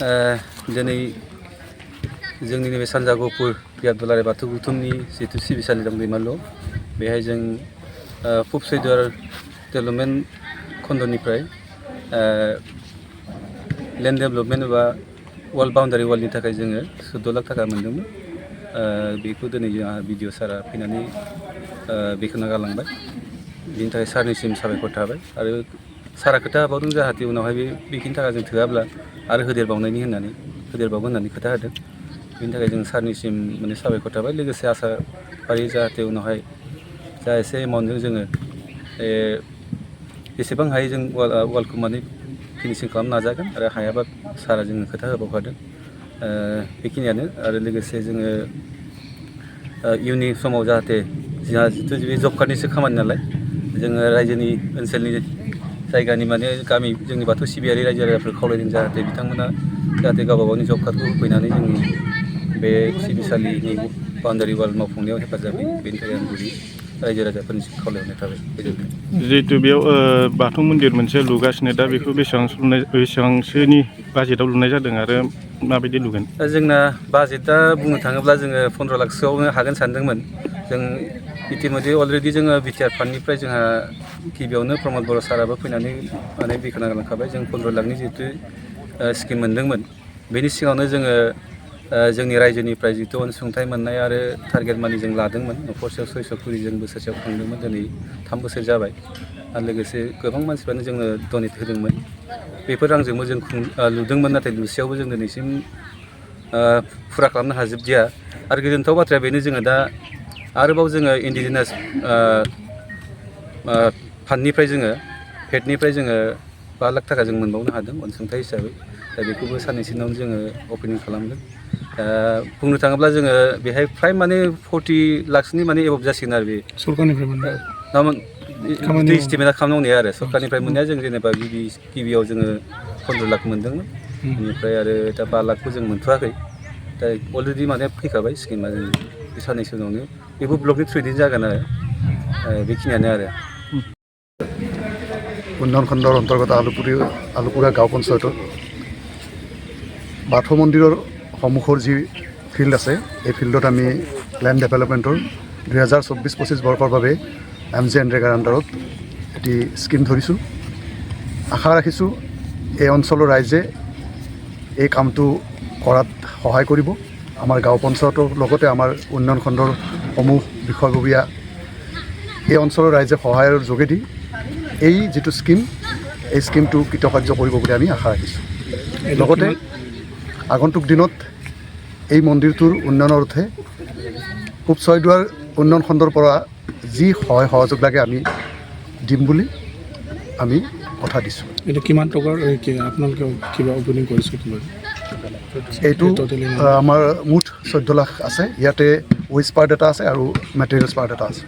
दिनै जोंनि नैबे सानजा गहपुर बियाब दुलाराय बाथौ गौथुमनि जितु सिबिसालि दं दैमालुआव बेहाय जों पुब सैदुवार डेभेलपमेन्ट खन्दनिफ्राय लेन्ड डेभेलपमेन्ट एबा वाल बाउन्डारि वालनि थाखाय जोङो 14 लाख थाखा मोन्दोंमोन। बेखौ दिनै जोंहा बिडिअ सारा फैनानै बेखेवना गालांबाय। बिनि थाखाय सारनिसिम साबायखर थाबाय आरो सारा खोथा होबावदों जाहाथे उनावहाय बेखिनि थाखा जों थोआब्ला आरो होदेरबावगोन होननानै खोथा होदों। बिनि थाखाय जों सारनिसिम माने साबायखर थाबाय। लोगोसे आसा फारियो जाहाथे उनावहाय जा एसे एमाउन्टजों जोङो जेसेबां हायो जों वालखौ माने फिनिशिं खालामनो नाजागोन आरो हायाबा सारा जोङो खोथा होबावखादों। बेखिनियानो आरो लोगोसे जोङो इयुननि समाव जाहाथे जोंहा जितु बे जब कार्डनिसो खामानि नालाय जोङो रायजोनि ओनसोलनि जायगानि माने गामि जोंनि बाथौ सिबियारि रायजो राजाफोरखौ खावलायदों जाहाथे बिथांमोना जाहाथे गावबा गावनि जब कार्डखौ होफैनानै जोंनि बे सिबिसालिनि बाउन्डारि वाल मावफुंनायाव हेफाजाब होयो। बेनि थाखाय आं गुरै रायजो राजाफोरनिसिम खावलायहरनाय थाबाय। गोजोन्थों। जिहेतु बेयाव बाथौ मन्दिर मोनसे लुगासिनो दा बेखौ बेसेबांसोनि बाजेटाव लुनाय जादों आरो माबायदि लुगोन? जोंना बाजेटआ बुंनो थाङोब्ला जोङो 15 लाखसोआवनो हागोन सानदोंमोन। जों इतिमध्ये अलरेडि जोङो बिटिआर फान्डनिफ्राय जोंहा गिबियावनो प्रमद बर' साराबो फैनानै माने बेखेवना गालांखाबाय। जों 15 लाखनि जितु स्किम मोन्दोंमोन बेनि सिगाङावनो जोङो जोंनि रायजोनिफ्राय जितु अनसुंथाइ मोननाय आरो टारगेट मानि जों लादोंमोन। न'खरसेयाव 600 खरि जों बोसोरसेयाव खांदोंमोन। दिनै 3 बोसोर जाबाय आरो लोगोसे गोबां मानसिफ्रानो जोंनो डनेट होदोंमोन। बेफोर रांजोंबो जों लुदोंमोन नाथाय लुसेयावबो जों दिनैसिम फुरा खालामनो हाजोबदिया आरो गोजोनथाव बाथ्राया बेनो जोङो दा आरोबाव जोङो इन्डिजिनास फान्डनिफ्राय जोङो पेडनिफ्राय जोङो 5 लाख थाखा जों मोनबावनो हादों अनसुंथाइ हिसाबै। दा बेखौबो साननैसो उनावनो जोङो अपेनिं खालामगोन। बुंनो थाङोब्ला जोङो बेहाय फ्राय माने 40 लाखसनि माने एभब जासिगोन आरो बे सरकारनिफ्राय मोननाय इस्टिमेटआ खालामना होनाया आरो सरकारनिफ्राय मोननाया जों जेनेबा गिबियाव जोङो 15 लाख मोन्दोंमोन। बेनिफ्राय आरो दा 5 लाखखौ जों मोनथ'वाखै। दा अलरेडि माने फैखाबाय स्किमा जों बे साननैसो उनावनो बेबो ब्लकनि थ्रुयैनो जागोन आरो बेखिनियानो आरो উন্নয়ন খণ্ডৰ অন্তৰ্গত আলুপুৰা গাঁও পঞ্চায়তত বাথৌ মন্দিৰৰ সন্মুখৰ যি ফিল্ড আছে এই ফিল্ডত আমি লেণ্ড ডেভেলপমেণ্টৰ 2024-25 বৰ্ষৰ বাবে NREGAৰ আণ্ডাৰত এটি স্কিম ধৰিছোঁ। আশা ৰাখিছোঁ এই অঞ্চলৰ ৰাইজে এই কামটো কৰাত সহায় কৰিব। আমাৰ গাঁও পঞ্চায়তৰ লগতে আমাৰ উন্নয়ন খণ্ডৰ সমূহ বিষয়ববীয়া এই অঞ্চলৰ ৰাইজে সহায়ৰ যোগেদি এই যিটো স্কিম এই স্কিমটো কৃতকাৰ্য কৰিব বুলি আমি আশা ৰাখিছোঁ। লগতে আগন্তুক দিনত এই মন্দিৰটোৰ উন্নয়নৰ অৰ্থে পূব ছয়দুৱাৰ উন্নয়ন খণ্ডৰ পৰা যি সহায় সহযোগ লাগে আমি দিম বুলি আমি কথা দিছোঁ। এটা কিমান টকাৰ আপোনালোকে কিবা অপেনিং কৰিছে? এইটো আমাৰ মুঠ 14 লাখ আছে। ইয়াতে ৱেষ্ট পাৰ্ট এটা আছে আৰু মেটেৰিয়েলছ পাৰ্ট এটা আছে।